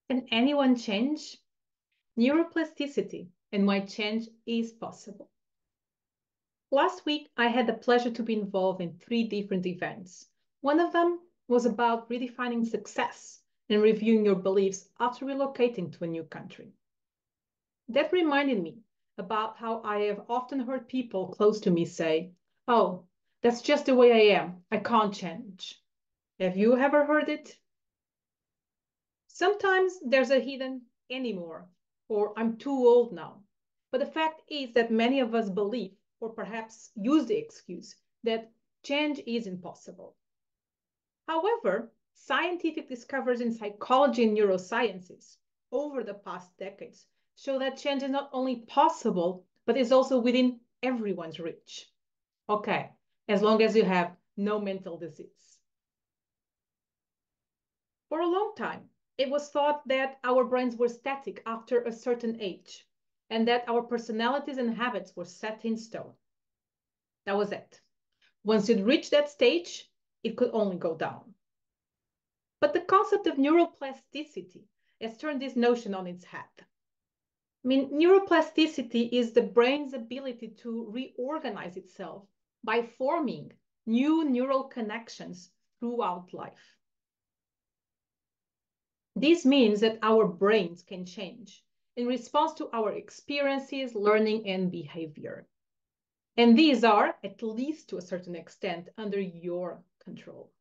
Can anyone change? Neuroplasticity and why change is possible. Last week, I had the pleasure to be involved in 3 different events. One of them was about redefining success and reviewing your beliefs after relocating to a new country. That reminded me about how I have often heard people close to me say, "Oh, that's just the way I am. I can't change." Have you ever heard it? Sometimes there's a hidden anymore, or I'm too old now. But the fact is that many of us believe, or perhaps use the excuse, that change is impossible. However, scientific discoveries in psychology and neurosciences over the past decades show that change is not only possible, but is also within everyone's reach. Okay, as long as you have no mental disease. For a long time, it was thought that our brains were static after a certain age, and that our personalities and habits were set in stone. That was it. Once you'd reached that stage, it could only go down. But the concept of neuroplasticity has turned this notion on its head. Neuroplasticity is the brain's ability to reorganize itself by forming new neural connections throughout life. This means that our brains can change in response to our experiences, learning, and behavior. And these are, at least to a certain extent, under your control.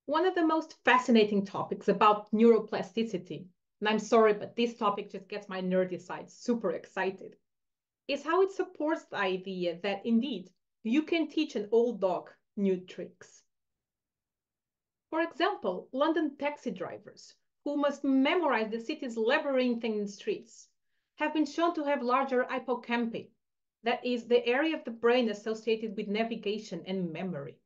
One of the most fascinating topics about neuroplasticity, and I'm sorry, but this topic just gets my nerdy side super excited, is how it supports the idea that indeed you can teach an old dog new tricks. For example, London taxi drivers, who must memorize the city's labyrinthine streets, have been shown to have larger hippocampi, that is, the area of the brain associated with navigation and memory.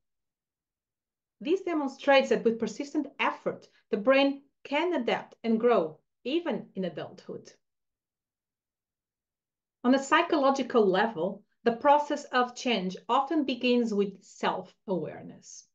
This demonstrates that with persistent effort, the brain can adapt and grow, even in adulthood. On a psychological level, the process of change often begins with self-awareness.